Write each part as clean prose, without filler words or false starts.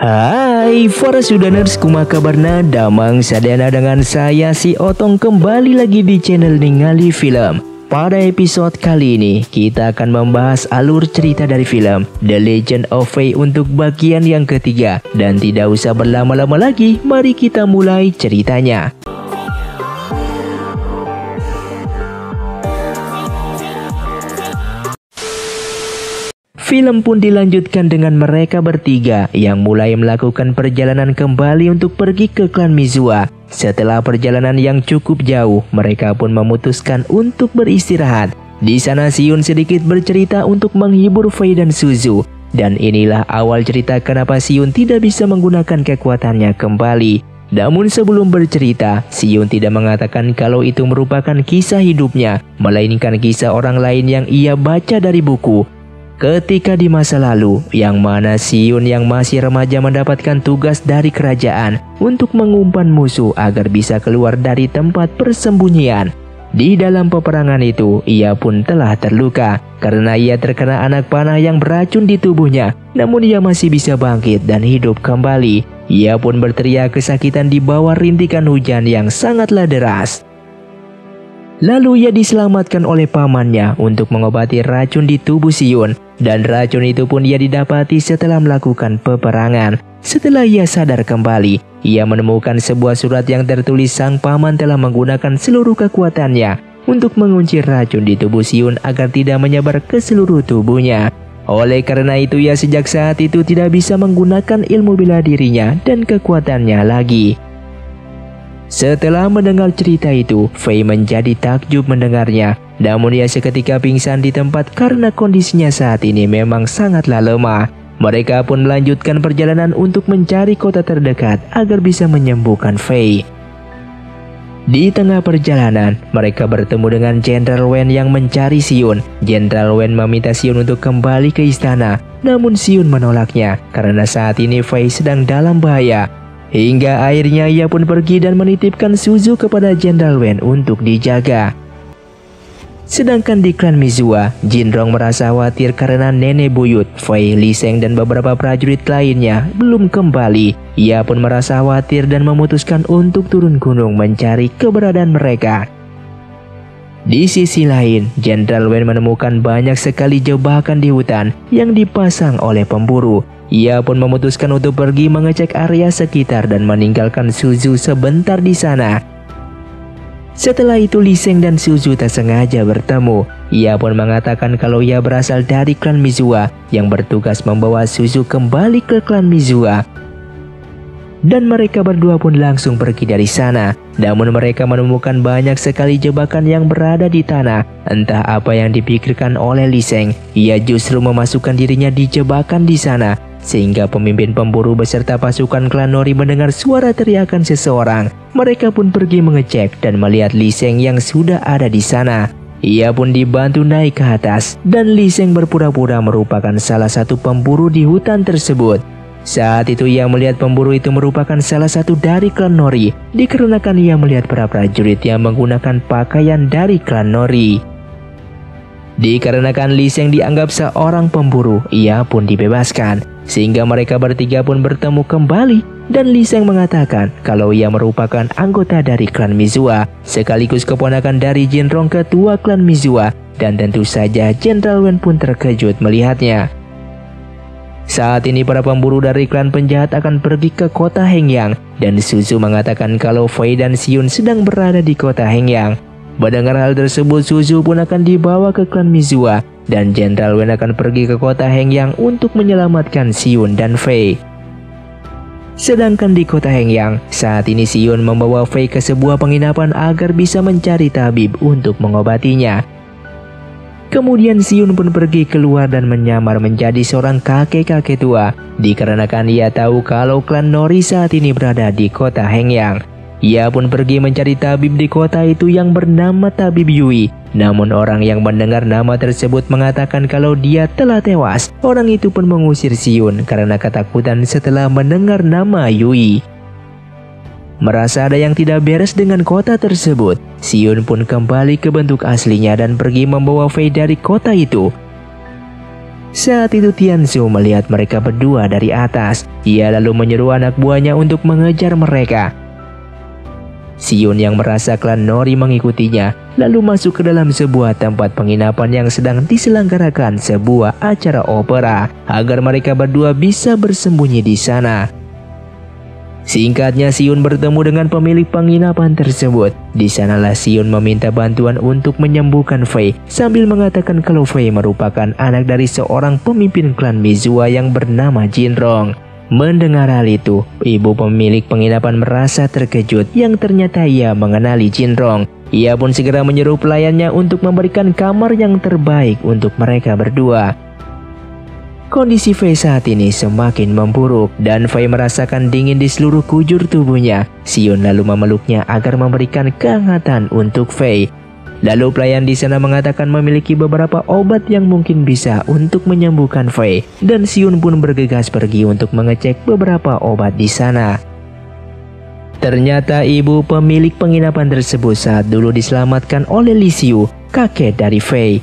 Hai para sudaners, kumaha kabarna? Damang sadana dengan saya si Otong kembali lagi di channel Ningali Film. Pada episode kali ini kita akan membahas alur cerita dari film The Legend of Fei untuk bagian yang ketiga. Dan tidak usah berlama-lama lagi, mari kita mulai ceritanya. Film pun dilanjutkan dengan mereka bertiga yang mulai melakukan perjalanan kembali untuk pergi ke klan Mizua. Setelah perjalanan yang cukup jauh, mereka pun memutuskan untuk beristirahat. Di sana Xion sedikit bercerita untuk menghibur Fei dan Suzu. Dan inilah awal cerita kenapa Xion tidak bisa menggunakan kekuatannya kembali. Namun sebelum bercerita, Xion tidak mengatakan kalau itu merupakan kisah hidupnya, melainkan kisah orang lain yang ia baca dari buku. Ketika di masa lalu, yang mana Xion yang masih remaja mendapatkan tugas dari kerajaan untuk mengumpan musuh agar bisa keluar dari tempat persembunyian. Di dalam peperangan itu, ia pun telah terluka karena ia terkena anak panah yang beracun di tubuhnya. Namun ia masih bisa bangkit dan hidup kembali. Ia pun berteriak kesakitan di bawah rintikan hujan yang sangatlah deras. Lalu ia diselamatkan oleh pamannya untuk mengobati racun di tubuh Xion. Dan racun itu pun ia didapati setelah melakukan peperangan. Setelah ia sadar kembali, ia menemukan sebuah surat yang tertulis sang paman telah menggunakan seluruh kekuatannya untuk mengunci racun di tubuh Xion agar tidak menyebar ke seluruh tubuhnya. Oleh karena itu ia sejak saat itu tidak bisa menggunakan ilmu bela dirinya dan kekuatannya lagi. Setelah mendengar cerita itu, Fei menjadi takjub mendengarnya. Namun ia seketika pingsan di tempat karena kondisinya saat ini memang sangatlah lemah. Mereka pun melanjutkan perjalanan untuk mencari kota terdekat agar bisa menyembuhkan Fei. Di tengah perjalanan, mereka bertemu dengan Jenderal Wen yang mencari Xion. Jenderal Wen meminta Xion untuk kembali ke istana. Namun Xion menolaknya karena saat ini Fei sedang dalam bahaya. Hingga akhirnya ia pun pergi dan menitipkan Suzu kepada Jenderal Wen untuk dijaga. Sedangkan di klan Mizua, Jinrong merasa khawatir karena nenek buyut, Fei, Li Sheng dan beberapa prajurit lainnya belum kembali. Ia pun merasa khawatir dan memutuskan untuk turun gunung mencari keberadaan mereka. Di sisi lain, Jenderal Wen menemukan banyak sekali jebakan di hutan yang dipasang oleh pemburu. Ia pun memutuskan untuk pergi mengecek area sekitar dan meninggalkan Suzu sebentar di sana. Setelah itu Li Sheng dan Suzu tak sengaja bertemu. Ia pun mengatakan kalau ia berasal dari klan Mizua yang bertugas membawa Suzu kembali ke klan Mizua. Dan mereka berdua pun langsung pergi dari sana. Namun mereka menemukan banyak sekali jebakan yang berada di tanah. Entah apa yang dipikirkan oleh Li Sheng, ia justru memasukkan dirinya di jebakan di sana. Sehingga pemimpin pemburu beserta pasukan klan Nori mendengar suara teriakan seseorang. Mereka pun pergi mengecek dan melihat Li Sheng yang sudah ada di sana. Ia pun dibantu naik ke atas dan Li Sheng berpura-pura merupakan salah satu pemburu di hutan tersebut. Saat itu ia melihat pemburu itu merupakan salah satu dari klan Nori, dikarenakan ia melihat para prajurit yang menggunakan pakaian dari klan Nori. Dikarenakan Li Sheng dianggap seorang pemburu, ia pun dibebaskan. Sehingga mereka bertiga pun bertemu kembali. Dan Li Sheng mengatakan kalau ia merupakan anggota dari klan Mizua, sekaligus keponakan dari Jinrong ketua klan Mizua. Dan tentu saja Jenderal Wen pun terkejut melihatnya. Saat ini para pemburu dari klan penjahat akan pergi ke kota Hengyang. Dan Suzu mengatakan kalau Fei dan Xion sedang berada di kota Hengyang. Mendengar hal tersebut, Suzu pun akan dibawa ke klan Mizua. Dan Jenderal Wen akan pergi ke kota Hengyang untuk menyelamatkan Xion dan Fei. Sedangkan di kota Hengyang, saat ini Xion membawa Fei ke sebuah penginapan agar bisa mencari tabib untuk mengobatinya. Kemudian Xion pun pergi keluar dan menyamar menjadi seorang kakek-kakek tua. Dikarenakan ia tahu kalau klan Nori saat ini berada di kota Hengyang. Ia pun pergi mencari tabib di kota itu yang bernama Tabib Yui. Namun orang yang mendengar nama tersebut mengatakan kalau dia telah tewas. Orang itu pun mengusir Xion karena ketakutan setelah mendengar nama Yui. Merasa ada yang tidak beres dengan kota tersebut, Xion pun kembali ke bentuk aslinya dan pergi membawa Fei dari kota itu. Saat itu Tiansu melihat mereka berdua dari atas. Ia lalu menyuruh anak buahnya untuk mengejar mereka. Xion yang merasa klan Nori mengikutinya, lalu masuk ke dalam sebuah tempat penginapan yang sedang diselenggarakan sebuah acara opera, agar mereka berdua bisa bersembunyi di sana. Singkatnya, Xion bertemu dengan pemilik penginapan tersebut. Di sanalah Xion meminta bantuan untuk menyembuhkan Fei, sambil mengatakan kalau Fei merupakan anak dari seorang pemimpin klan Mizua yang bernama Jinrong. Mendengar hal itu, ibu pemilik penginapan merasa terkejut yang ternyata ia mengenali Jinrong. Ia pun segera menyuruh pelayannya untuk memberikan kamar yang terbaik untuk mereka berdua. Kondisi Fei saat ini semakin memburuk dan Fei merasakan dingin di seluruh kujur tubuhnya. Xion lalu memeluknya agar memberikan kehangatan untuk Fei. Lalu pelayan di sana mengatakan memiliki beberapa obat yang mungkin bisa untuk menyembuhkan Fei, dan Xion pun bergegas pergi untuk mengecek beberapa obat di sana. Ternyata ibu pemilik penginapan tersebut saat dulu diselamatkan oleh Li Xiu, kakek dari Fei.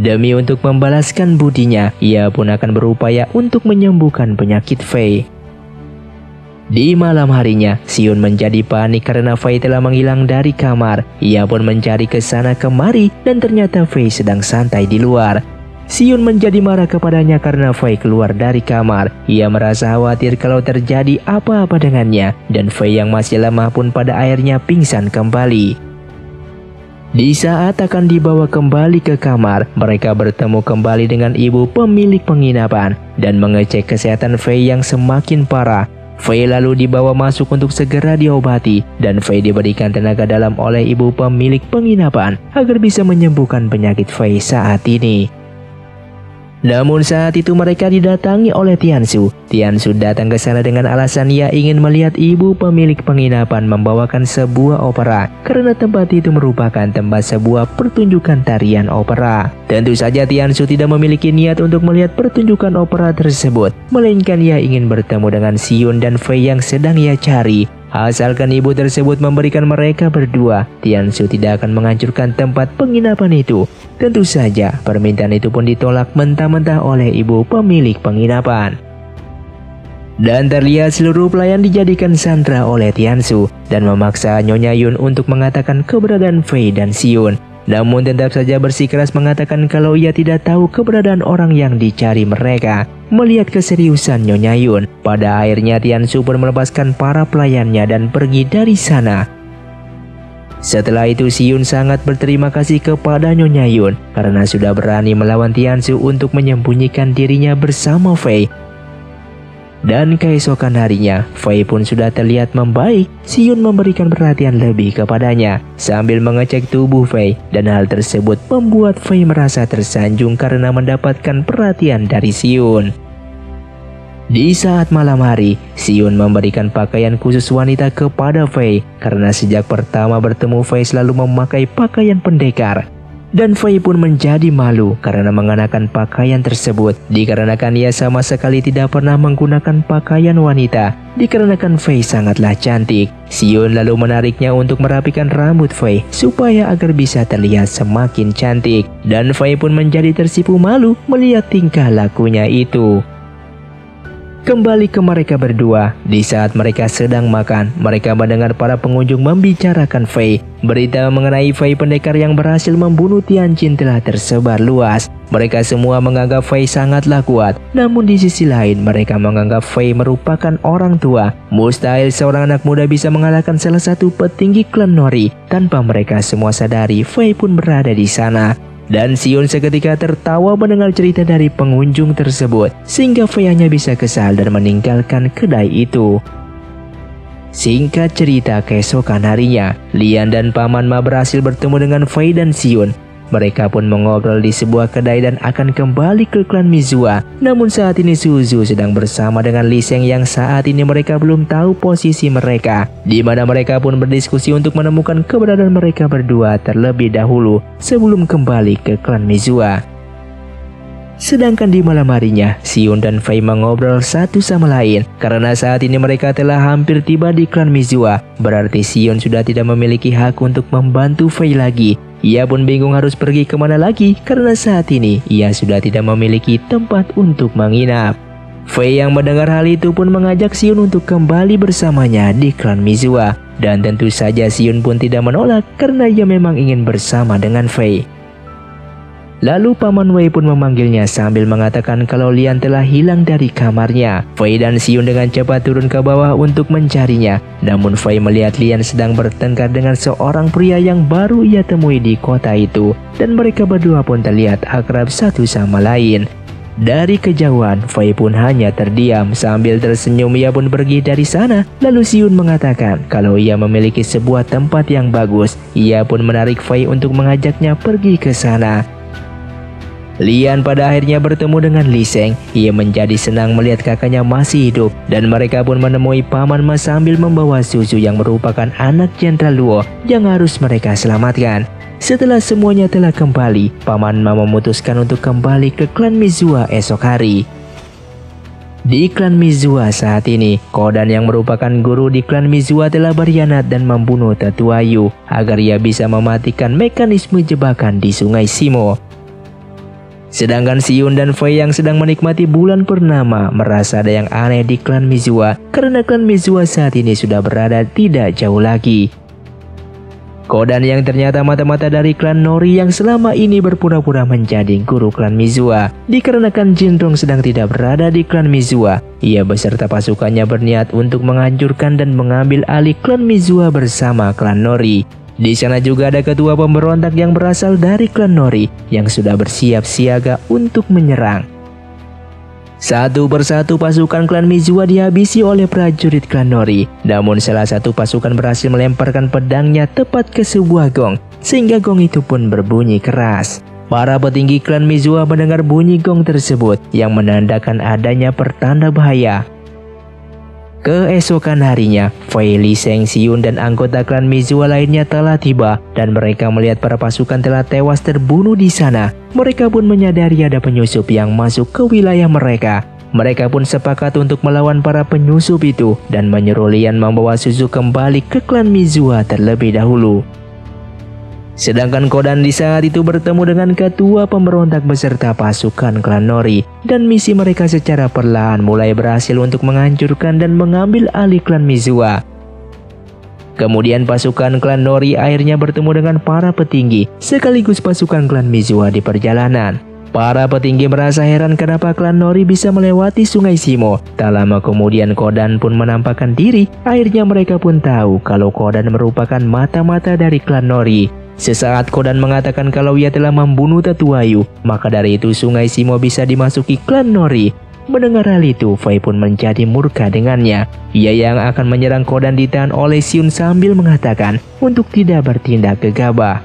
Demi untuk membalaskan budinya, ia pun akan berupaya untuk menyembuhkan penyakit Fei. Di malam harinya, Xion menjadi panik karena Fei telah menghilang dari kamar. Ia pun mencari ke sana kemari dan ternyata Fei sedang santai di luar. Xion menjadi marah kepadanya karena Fei keluar dari kamar. Ia merasa khawatir kalau terjadi apa-apa dengannya, dan Fei yang masih lemah pun pada akhirnya pingsan kembali. Di saat akan dibawa kembali ke kamar, mereka bertemu kembali dengan ibu pemilik penginapan dan mengecek kesehatan Fei yang semakin parah. Fei lalu dibawa masuk untuk segera diobati, dan Fei diberikan tenaga dalam oleh ibu pemilik penginapan agar bisa menyembuhkan penyakit Fei saat ini. Namun saat itu mereka didatangi oleh Tiansu. Tiansu datang ke sana dengan alasan ia ingin melihat ibu pemilik penginapan membawakan sebuah opera, karena tempat itu merupakan tempat sebuah pertunjukan tarian opera. Tentu saja Tiansu tidak memiliki niat untuk melihat pertunjukan opera tersebut, melainkan ia ingin bertemu dengan Xion dan Fei yang sedang ia cari. Asalkan ibu tersebut memberikan mereka berdua, Tiansu tidak akan menghancurkan tempat penginapan itu. Tentu saja, permintaan itu pun ditolak mentah-mentah oleh ibu pemilik penginapan. Dan terlihat seluruh pelayan dijadikan sandera oleh Tiansu dan memaksa Nyonya Yun untuk mengatakan keberadaan Fei dan Xion. Namun tetap saja bersikeras mengatakan kalau ia tidak tahu keberadaan orang yang dicari mereka. Melihat keseriusan Nyonya Yun, pada akhirnya Tiansu pun melepaskan para pelayannya dan pergi dari sana. Setelah itu Xion sangat berterima kasih kepada Nyonya Yun karena sudah berani melawan Tiansu untuk menyembunyikan dirinya bersama Fei. Dan keesokan harinya, Fei pun sudah terlihat membaik. Xion memberikan perhatian lebih kepadanya sambil mengecek tubuh Fei, dan hal tersebut membuat Fei merasa tersanjung karena mendapatkan perhatian dari Xion. Di saat malam hari, Xion memberikan pakaian khusus wanita kepada Fei karena sejak pertama bertemu Fei selalu memakai pakaian pendekar. Dan Fei pun menjadi malu karena mengenakan pakaian tersebut, dikarenakan ia sama sekali tidak pernah menggunakan pakaian wanita, dikarenakan Fei sangatlah cantik. Xion lalu menariknya untuk merapikan rambut Fei supaya agar bisa terlihat semakin cantik, dan Fei pun menjadi tersipu malu melihat tingkah lakunya itu. Kembali ke mereka berdua, di saat mereka sedang makan, mereka mendengar para pengunjung membicarakan Fei. Berita mengenai Fei pendekar yang berhasil membunuh Tianjin telah tersebar luas. Mereka semua menganggap Fei sangatlah kuat, namun di sisi lain mereka menganggap Fei merupakan orang tua. Mustahil seorang anak muda bisa mengalahkan salah satu petinggi klan Nori. Tanpa mereka semua sadari, Fei pun berada di sana. Dan Xion seketika tertawa mendengar cerita dari pengunjung tersebut, sehingga Fei hanya bisa kesal dan meninggalkan kedai itu. Singkat cerita, keesokan harinya, Lian dan Paman Ma berhasil bertemu dengan Fei dan Xion. Mereka pun mengobrol di sebuah kedai dan akan kembali ke klan Mizua. Namun saat ini Suzu sedang bersama dengan Li Sheng yang saat ini mereka belum tahu posisi mereka, di mana mereka pun berdiskusi untuk menemukan keberadaan mereka berdua terlebih dahulu sebelum kembali ke klan Mizua. Sedangkan di malam harinya, Xion dan Fei mengobrol satu sama lain. Karena saat ini mereka telah hampir tiba di klan Mizua, berarti Xion sudah tidak memiliki hak untuk membantu Fei lagi. Ia pun bingung harus pergi kemana lagi karena saat ini ia sudah tidak memiliki tempat untuk menginap. Fei yang mendengar hal itu pun mengajak Xion untuk kembali bersamanya di klan Mizua. Dan tentu saja Xion pun tidak menolak karena ia memang ingin bersama dengan Fei. Lalu Paman Wei pun memanggilnya sambil mengatakan kalau Lian telah hilang dari kamarnya. Fei dan Xion dengan cepat turun ke bawah untuk mencarinya. Namun Fei melihat Lian sedang bertengkar dengan seorang pria yang baru ia temui di kota itu. Dan mereka berdua pun terlihat akrab satu sama lain. Dari kejauhan, Fei pun hanya terdiam sambil tersenyum. Ia pun pergi dari sana. Lalu Xion mengatakan kalau ia memiliki sebuah tempat yang bagus. Ia pun menarik Fei untuk mengajaknya pergi ke sana. Lian pada akhirnya bertemu dengan Li Sheng. Ia menjadi senang melihat kakaknya masih hidup dan mereka pun menemui Paman Ma sambil membawa Suzu yang merupakan anak Jenderal Luo yang harus mereka selamatkan. Setelah semuanya telah kembali, Paman Ma memutuskan untuk kembali ke klan Mizua esok hari. Di klan Mizua saat ini, Kodan yang merupakan guru di klan Mizua telah berkhianat dan membunuh Tetua Yu agar ia bisa mematikan mekanisme jebakan di Sungai Shimo. Sedangkan Xion dan Fei yang sedang menikmati bulan purnama merasa ada yang aneh di klan Mizua karena klan Mizua saat ini sudah berada tidak jauh lagi. Kodan yang ternyata mata-mata dari klan Nori yang selama ini berpura-pura menjadi guru klan Mizua. Dikarenakan Jinrong sedang tidak berada di klan Mizua, ia beserta pasukannya berniat untuk menghancurkan dan mengambil alih klan Mizua bersama klan Nori. Di sana juga ada ketua pemberontak yang berasal dari klan Nori yang sudah bersiap siaga untuk menyerang. Satu persatu pasukan klan Mizua dihabisi oleh prajurit klan Nori. Namun salah satu pasukan berhasil melemparkan pedangnya tepat ke sebuah gong, sehingga gong itu pun berbunyi keras. Para petinggi klan Mizua mendengar bunyi gong tersebut yang menandakan adanya pertanda bahaya. Keesokan harinya, Fei, Li Sheng, Xion dan anggota klan Mizua lainnya telah tiba dan mereka melihat para pasukan telah tewas terbunuh di sana. Mereka pun menyadari ada penyusup yang masuk ke wilayah mereka. Mereka pun sepakat untuk melawan para penyusup itu dan menyuruh Lian membawa Suzu kembali ke klan Mizua terlebih dahulu. Sedangkan Kodan di saat itu bertemu dengan ketua pemberontak beserta pasukan klan Nori dan misi mereka secara perlahan mulai berhasil untuk menghancurkan dan mengambil alih klan Mizua. Kemudian pasukan klan Nori akhirnya bertemu dengan para petinggi sekaligus pasukan klan Mizua di perjalanan. Para petinggi merasa heran kenapa klan Nori bisa melewati Sungai Shimo. Tak lama kemudian Kodan pun menampakkan diri. Akhirnya mereka pun tahu kalau Kodan merupakan mata-mata dari klan Nori. Sesaat Kodan mengatakan kalau ia telah membunuh Tetua Yu, maka dari itu Sungai Shimo bisa dimasuki klan Nori. Mendengar hal itu, Fei pun menjadi murka dengannya. Ia yang akan menyerang Kodan ditahan oleh Xion sambil mengatakan untuk tidak bertindak gegabah.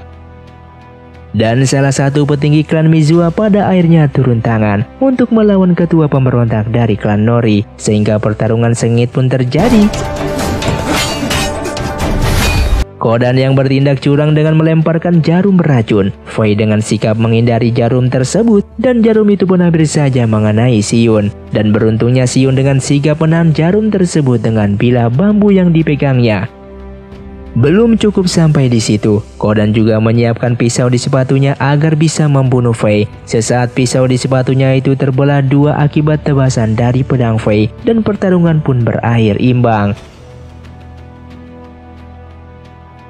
Dan salah satu petinggi klan Mizua pada akhirnya turun tangan untuk melawan ketua pemberontak dari klan Nori, sehingga pertarungan sengit pun terjadi. Kodan yang bertindak curang dengan melemparkan jarum beracun. Fei dengan sikap menghindari jarum tersebut dan jarum itu pun hampir saja mengenai Xion. Dan beruntungnya Xion dengan sigap menahan jarum tersebut dengan bilah bambu yang dipegangnya. Belum cukup sampai di situ, Kodan juga menyiapkan pisau di sepatunya agar bisa membunuh Fei. Sesaat pisau di sepatunya itu terbelah dua akibat tebasan dari pedang Fei dan pertarungan pun berakhir imbang.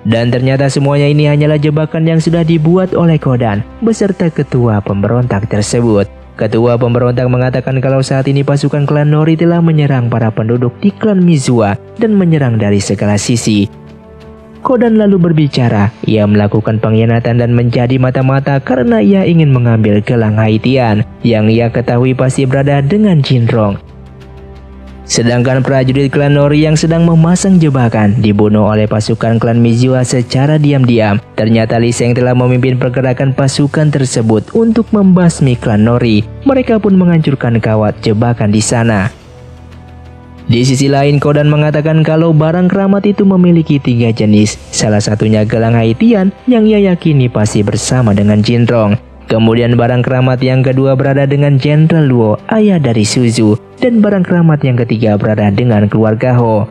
Dan ternyata semuanya ini hanyalah jebakan yang sudah dibuat oleh Kodan beserta ketua pemberontak tersebut. Ketua pemberontak mengatakan kalau saat ini pasukan klan Nori telah menyerang para penduduk di klan Mizua dan menyerang dari segala sisi. Kodan lalu berbicara, ia melakukan pengkhianatan dan menjadi mata-mata karena ia ingin mengambil gelang Haitian yang ia ketahui pasti berada dengan Jinrong. Sedangkan prajurit klan Nori yang sedang memasang jebakan dibunuh oleh pasukan klan Mizua secara diam-diam. Ternyata Li Sheng telah memimpin pergerakan pasukan tersebut untuk membasmi klan Nori. Mereka pun menghancurkan kawat jebakan di sana. Di sisi lain, Kodan mengatakan kalau barang keramat itu memiliki 3 jenis. Salah satunya gelang Haitian yang ia yakini pasti bersama dengan Jinrong. Kemudian barang keramat yang kedua berada dengan Jenderal Luo, ayah dari Suzu, dan barang keramat yang ketiga berada dengan keluarga Ho.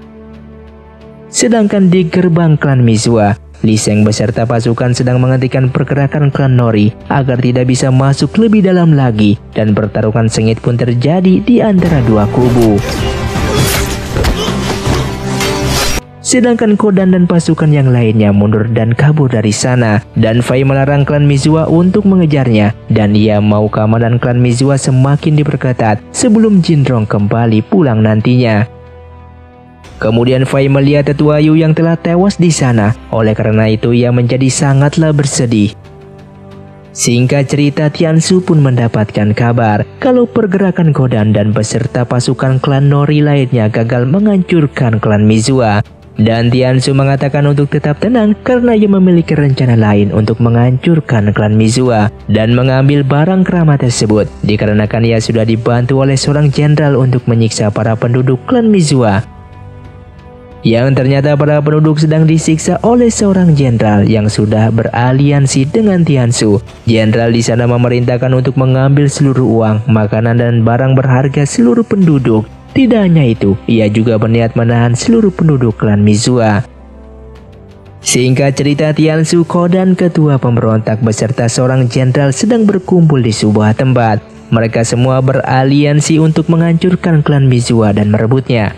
Sedangkan di gerbang klan Mizua, Lee Seng beserta pasukan sedang menghentikan pergerakan klan Nori agar tidak bisa masuk lebih dalam lagi, dan pertarungan sengit pun terjadi di antara dua kubu. Sedangkan Kodan dan pasukan yang lainnya mundur dan kabur dari sana, dan Fei melarang klan Mizua untuk mengejarnya, dan ia mau keamanan klan Mizua semakin diperketat sebelum Jinrong kembali pulang nantinya. Kemudian Fei melihat tetua Yu yang telah tewas di sana, oleh karena itu ia menjadi sangatlah bersedih. Singkat cerita, Tiansu pun mendapatkan kabar kalau pergerakan Kodan dan beserta pasukan klan Nori lainnya gagal menghancurkan klan Mizua. Dan Tiansu mengatakan untuk tetap tenang karena ia memiliki rencana lain untuk menghancurkan klan Mizua dan mengambil barang keramat tersebut, dikarenakan ia sudah dibantu oleh seorang jenderal untuk menyiksa para penduduk klan Mizua. Yang ternyata para penduduk sedang disiksa oleh seorang jenderal yang sudah beraliansi dengan Tiansu. Jenderal di sana memerintahkan untuk mengambil seluruh uang, makanan dan barang berharga seluruh penduduk. Tidak hanya itu, ia juga berniat menahan seluruh penduduk klan Mizua. Singkat cerita, Tiansu, Kodan, ketua pemberontak beserta seorang jenderal sedang berkumpul di sebuah tempat. Mereka semua beraliansi untuk menghancurkan klan Mizua dan merebutnya.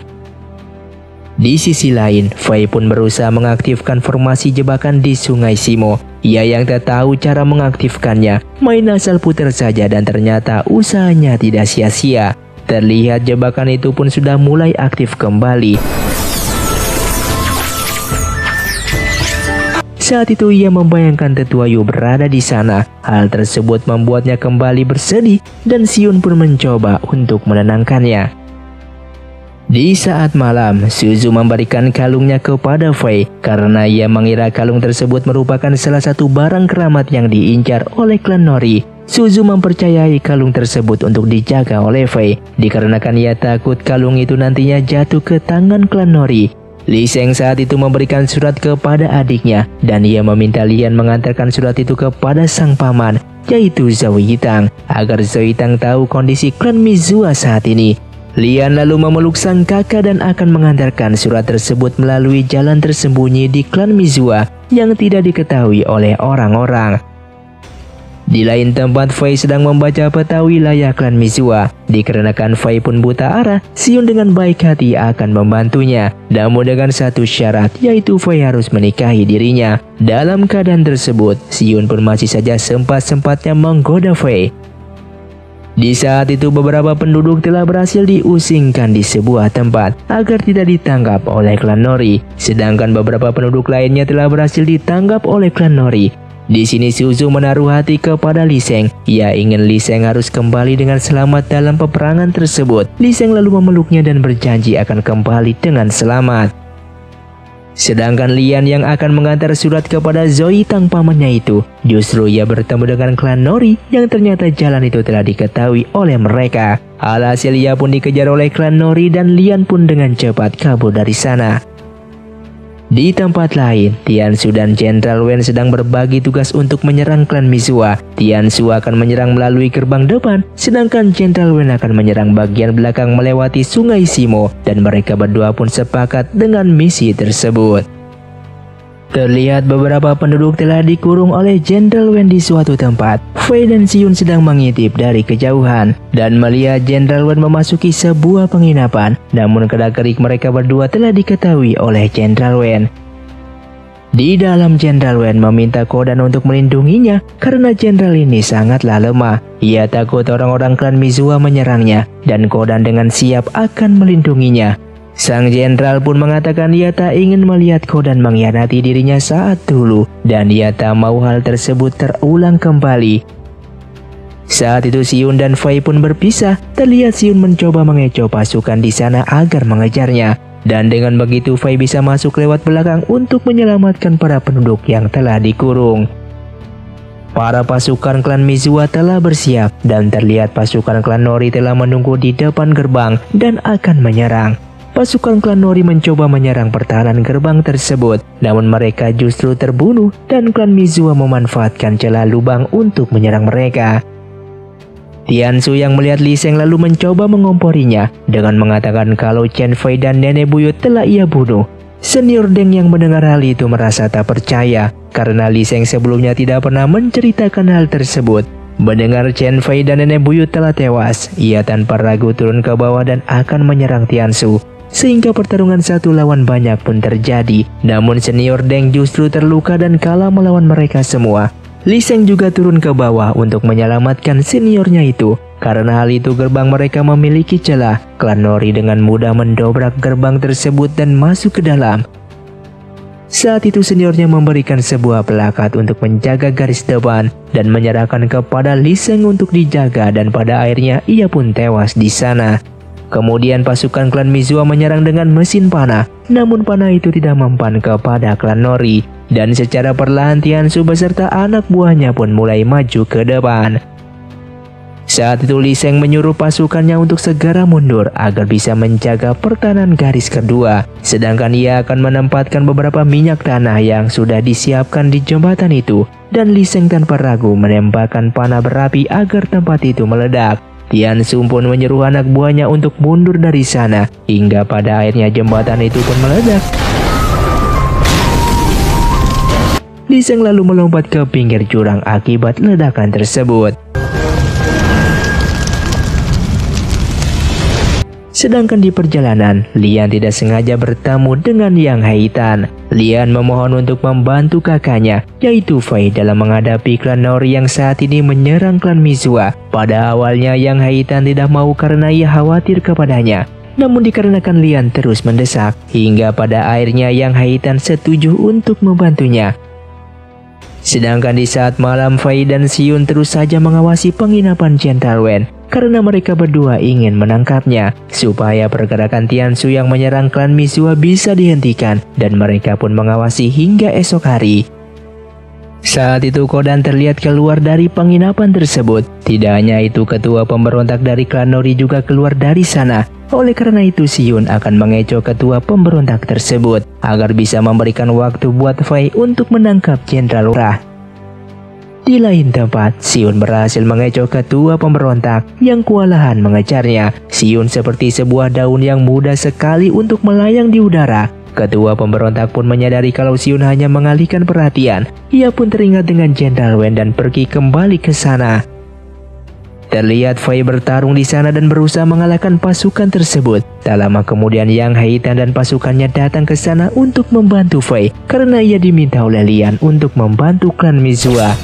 Di sisi lain, Fei pun berusaha mengaktifkan formasi jebakan di Sungai Simo. Ia yang tak tahu cara mengaktifkannya, main asal putar saja dan ternyata usahanya tidak sia-sia. Terlihat jebakan itu pun sudah mulai aktif kembali. Saat itu ia membayangkan tetua Yu berada di sana. Hal tersebut membuatnya kembali bersedih dan Xion pun mencoba untuk menenangkannya. Di saat malam, Suzu memberikan kalungnya kepada Fei karena ia mengira kalung tersebut merupakan salah satu barang keramat yang diincar oleh klan Nori. Suzu mempercayai kalung tersebut untuk dijaga oleh Fei, dikarenakan ia takut kalung itu nantinya jatuh ke tangan klan Nori. Lee Seng saat itu memberikan surat kepada adiknya, dan ia meminta Lian mengantarkan surat itu kepada sang paman, yaitu Zhao Yitang, agar Zhao Yitang tahu kondisi klan Mizua saat ini. Lian lalu memeluk sang kakak dan akan mengantarkan surat tersebut melalui jalan tersembunyi di klan Mizua yang tidak diketahui oleh orang-orang. Di lain tempat, Fei sedang membaca peta wilayah klan Mizua. Dikarenakan Fei pun buta arah, Xion dengan baik hati akan membantunya. Namun dengan satu syarat, yaitu Fei harus menikahi dirinya. Dalam keadaan tersebut, Xion pun masih saja sempat-sempatnya menggoda Fei. Di saat itu beberapa penduduk telah berhasil diusingkan di sebuah tempat agar tidak ditangkap oleh klan Nori. Sedangkan beberapa penduduk lainnya telah berhasil ditangkap oleh klan Nori. Di sini Suzu menaruh hati kepada Lee Seng. Ia ingin Lee Seng harus kembali dengan selamat dalam peperangan tersebut. Lee Seng lalu memeluknya dan berjanji akan kembali dengan selamat. Sedangkan Lian yang akan mengantar surat kepada Zhao Yitang pamannya itu, justru ia bertemu dengan klan Nori yang ternyata jalan itu telah diketahui oleh mereka. Alhasil ia pun dikejar oleh klan Nori dan Lian pun dengan cepat kabur dari sana. Di tempat lain, Tiansu dan Jenderal Wen sedang berbagi tugas untuk menyerang klan Mizua. Tiansu akan menyerang melalui gerbang depan, sedangkan Jenderal Wen akan menyerang bagian belakang melewati Sungai Simo, dan mereka berdua pun sepakat dengan misi tersebut. Terlihat beberapa penduduk telah dikurung oleh Jenderal Wen di suatu tempat. Fei dan Xion sedang mengintip dari kejauhan dan melihat Jenderal Wen memasuki sebuah penginapan. Namun gerak-gerik mereka berdua telah diketahui oleh Jenderal Wen. Di dalam, Jenderal Wen meminta Kodan untuk melindunginya karena jenderal ini sangatlah lemah. Ia takut orang-orang klan Mizua menyerangnya dan Kodan dengan siap akan melindunginya. Sang jenderal pun mengatakan ia tak ingin melihat Kodan mengkhianati dirinya saat dulu dan ia tak mau hal tersebut terulang kembali. Saat itu Xion dan Fei pun berpisah. Terlihat Xion mencoba mengecoh pasukan di sana agar mengejarnya. Dan dengan begitu Fei bisa masuk lewat belakang untuk menyelamatkan para penduduk yang telah dikurung. Para pasukan klan Mizua telah bersiap dan terlihat pasukan klan Nori telah menunggu di depan gerbang dan akan menyerang. pasukan klan Nori mencoba menyerang pertahanan gerbang tersebut, namun mereka justru terbunuh dan klan Mizua memanfaatkan celah lubang untuk menyerang mereka. Tianshu yang melihat Lee Seng lalu mencoba mengomporinya dengan mengatakan kalau Chen Fei dan nenek buyut telah ia bunuh. Senior Deng yang mendengar hal itu merasa tak percaya karena Lee Seng sebelumnya tidak pernah menceritakan hal tersebut. Mendengar Chen Fei dan nenek buyut telah tewas, ia tanpa ragu turun ke bawah dan akan menyerang Tianshu. Sehingga pertarungan satu lawan banyak pun terjadi, namun senior Deng justru terluka dan kalah melawan mereka semua. Lee Seng juga turun ke bawah untuk menyelamatkan seniornya itu. Karena hal itu gerbang mereka memiliki celah, klan Nori dengan mudah mendobrak gerbang tersebut dan masuk ke dalam. Saat itu seniornya memberikan sebuah plakat untuk menjaga garis depan dan menyerahkan kepada Lee Seng untuk dijaga dan pada akhirnya ia pun tewas di sana. Kemudian pasukan klan Mizua menyerang dengan mesin panah, namun panah itu tidak mempan kepada klan Nori. Dan secara perlahan Tianshu beserta anak buahnya pun mulai maju ke depan. Saat itu Lee Seng menyuruh pasukannya untuk segera mundur agar bisa menjaga pertahanan garis kedua. Sedangkan ia akan menempatkan beberapa minyak tanah yang sudah disiapkan di jembatan itu. Dan Lee Seng tanpa ragu menembakkan panah berapi agar tempat itu meledak. Tianshu pun menyuruh anak buahnya untuk mundur dari sana. Hingga pada akhirnya jembatan itu pun meledak. Lee Seng lalu melompat ke pinggir jurang akibat ledakan tersebut. Sedangkan di perjalanan, Lian tidak sengaja bertemu dengan Yang Heitan. Lian memohon untuk membantu kakaknya, yaitu Fei dalam menghadapi klan Nori yang saat ini menyerang klan Mizua. Pada awalnya Yang Heitan tidak mau karena ia khawatir kepadanya. Namun dikarenakan Lian terus mendesak, hingga pada akhirnya Yang Heitan setuju untuk membantunya. Sedangkan di saat malam, Fei dan Xiun terus saja mengawasi penginapan Jenderal Wen karena mereka berdua ingin menangkapnya supaya pergerakan Tianshu yang menyerang klan Mizua bisa dihentikan dan mereka pun mengawasi hingga esok hari. Saat itu Kodan terlihat keluar dari penginapan tersebut. Tidak hanya itu, ketua pemberontak dari klan Nori juga keluar dari sana. Oleh karena itu Xiun akan mengecoh ketua pemberontak tersebut agar bisa memberikan waktu buat Fei untuk menangkap Jenderal Urah. Di lain tempat, Xiun berhasil mengecoh ketua pemberontak yang kewalahan mengejarnya. Xiun seperti sebuah daun yang mudah sekali untuk melayang di udara. Ketua pemberontak pun menyadari kalau Xiun hanya mengalihkan perhatian. Ia pun teringat dengan Jenderal Wen dan pergi kembali ke sana. Terlihat Fei bertarung di sana dan berusaha mengalahkan pasukan tersebut. Tak lama kemudian Yang Heitan dan pasukannya datang ke sana untuk membantu Fei karena ia diminta oleh Lian untuk membantu klan Mizua.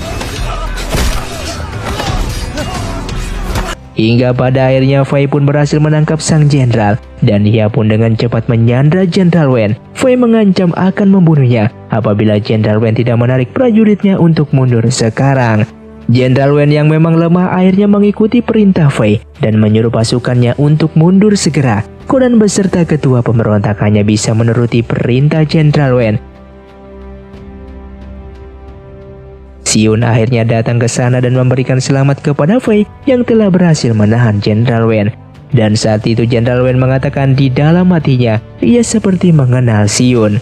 Hingga pada akhirnya Fei pun berhasil menangkap sang jenderal dan ia pun dengan cepat menyandra Jenderal Wen. Fei mengancam akan membunuhnya apabila Jenderal Wen tidak menarik prajuritnya untuk mundur sekarang. Jenderal Wen yang memang lemah akhirnya mengikuti perintah Fei dan menyuruh pasukannya untuk mundur segera. Kodan beserta ketua pemberontak hanya bisa menuruti perintah Jenderal Wen. Xiun akhirnya datang ke sana dan memberikan selamat kepada Fei yang telah berhasil menahan Jenderal Wen. Dan saat itu Jenderal Wen mengatakan di dalam hatinya ia seperti mengenal Xiun.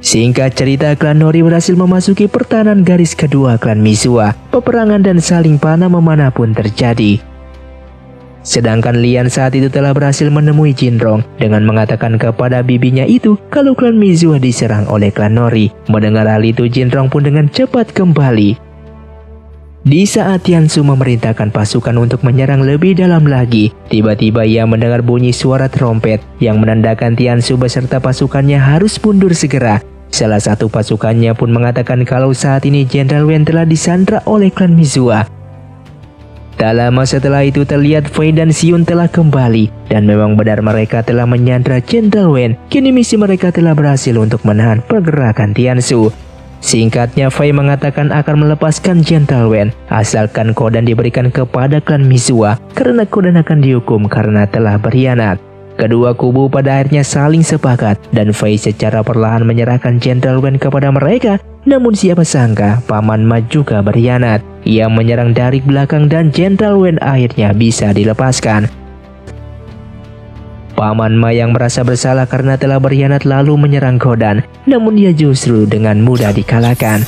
Singkat cerita, klan Nori berhasil memasuki pertahanan garis kedua klan Mizua. Peperangan dan saling panah memanah pun terjadi. Sedangkan Lian saat itu telah berhasil menemui Jinrong dengan mengatakan kepada bibinya itu kalau klan Mizua diserang oleh klan Nori. Mendengar hal itu, Jinrong pun dengan cepat kembali. Di saat Tianshu memerintahkan pasukan untuk menyerang lebih dalam lagi, tiba-tiba ia mendengar bunyi suara trompet yang menandakan Tianshu beserta pasukannya harus mundur segera. Salah satu pasukannya pun mengatakan kalau saat ini Jenderal Wen telah disandra oleh klan Mizua. Tak lama setelah itu terlihat Fei dan Xiun telah kembali dan memang benar mereka telah menyandra Jenderal Wen. Kini misi mereka telah berhasil untuk menahan pergerakan Tianshu. Singkatnya, Fei mengatakan akan melepaskan Jenderal Wen asalkan Kodan diberikan kepada klan Mizua karena Kodan akan dihukum karena telah berkhianat. Kedua kubu pada akhirnya saling sepakat dan Fei secara perlahan menyerahkan Jenderal Wen kepada mereka. Namun siapa sangka Paman Ma juga berkhianat. Ia menyerang dari belakang dan Jenderal Wen akhirnya bisa dilepaskan. Paman Ma yang merasa bersalah karena telah berkhianat lalu menyerang Godan, namun dia justru dengan mudah dikalahkan.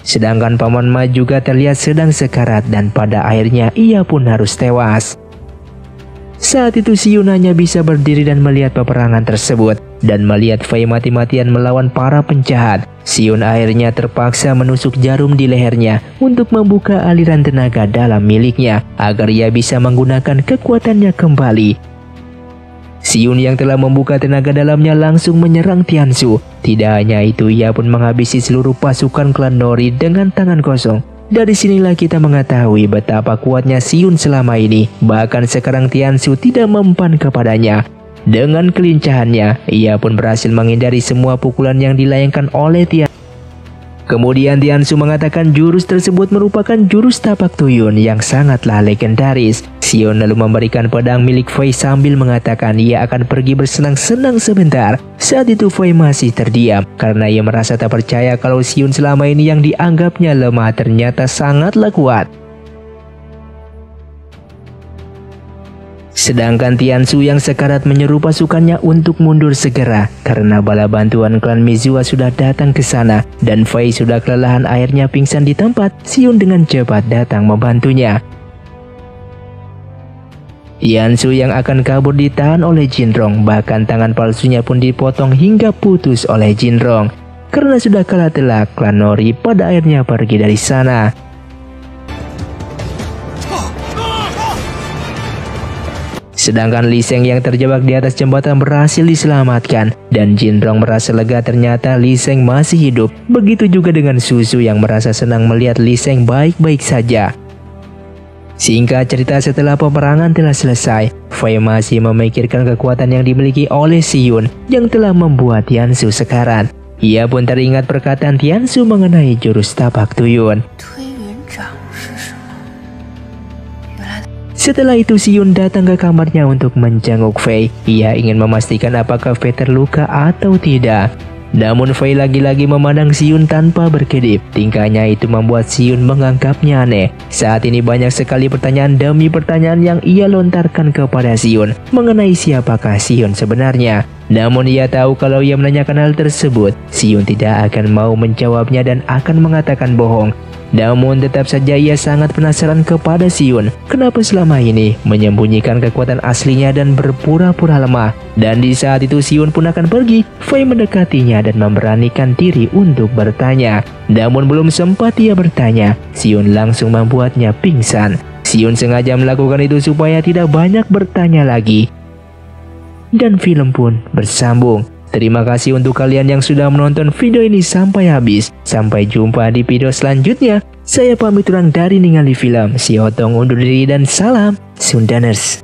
Sedangkan Paman Ma juga terlihat sedang sekarat dan pada akhirnya ia pun harus tewas. Saat itu Xion hanya bisa berdiri dan melihat peperangan tersebut, dan melihat Fei mati-matian melawan para penjahat. Xion akhirnya terpaksa menusuk jarum di lehernya untuk membuka aliran tenaga dalam miliknya agar ia bisa menggunakan kekuatannya kembali. Xion yang telah membuka tenaga dalamnya langsung menyerang Tianshu. Tidak hanya itu, ia pun menghabisi seluruh pasukan klan Nori dengan tangan kosong. Dari sinilah kita mengetahui betapa kuatnya Xion selama ini. Bahkan sekarang Tianshu tidak mempan kepadanya. Dengan kelincahannya, ia pun berhasil menghindari semua pukulan yang dilayangkan oleh Tianshu. Kemudian Tianshu mengatakan jurus tersebut merupakan jurus tapak tuyun yang sangatlah legendaris. Xion lalu memberikan pedang milik Fei sambil mengatakan ia akan pergi bersenang-senang sebentar. Saat itu Fei masih terdiam karena ia merasa tak percaya kalau Xion selama ini yang dianggapnya lemah ternyata sangatlah kuat. Sedangkan Tianshu yang sekarat menyuruh pasukannya untuk mundur segera karena bala bantuan klan Mizua sudah datang ke sana dan Fei sudah kelelahan akhirnya pingsan di tempat. Xion dengan cepat datang membantunya. Tianshu yang akan kabur ditahan oleh Jinrong, bahkan tangan palsunya pun dipotong hingga putus oleh Jinrong. Karena sudah kalah telak, klan Nori pada akhirnya pergi dari sana. Sedangkan Li Sheng yang terjebak di atas jembatan berhasil diselamatkan dan Jinrong merasa lega ternyata Li Sheng masih hidup. Begitu juga dengan Suzu yang merasa senang melihat Li Sheng baik-baik saja. Singkat cerita, setelah peperangan telah selesai, Fei masih memikirkan kekuatan yang dimiliki oleh Xion yang telah membuat Tianshu sekarat. Ia pun teringat perkataan Tianshu mengenai jurus tapak tuyun. Setelah itu Xion datang ke kamarnya untuk menjenguk Fei. Ia ingin memastikan apakah Fei terluka atau tidak. Namun Fei lagi-lagi memandang Xion tanpa berkedip. Tingkahnya itu membuat Xion menganggapnya aneh. Saat ini banyak sekali pertanyaan demi pertanyaan yang ia lontarkan kepada Xion mengenai siapakah Xion sebenarnya. Namun ia tahu kalau ia menanyakan hal tersebut, Xion tidak akan mau menjawabnya dan akan mengatakan bohong. Namun tetap saja ia sangat penasaran kepada Xion. Kenapa selama ini menyembunyikan kekuatan aslinya dan berpura-pura lemah. Dan di saat itu Xion pun akan pergi. Fei mendekatinya dan memberanikan diri untuk bertanya. Namun belum sempat ia bertanya, Xion langsung membuatnya pingsan. Xion sengaja melakukan itu supaya tidak banyak bertanya lagi. Dan film pun bersambung. Terima kasih untuk kalian yang sudah menonton video ini sampai habis. Sampai jumpa di video selanjutnya. Saya pamit undur dari ningali film. Si Otong undur diri dan salam Sundaners.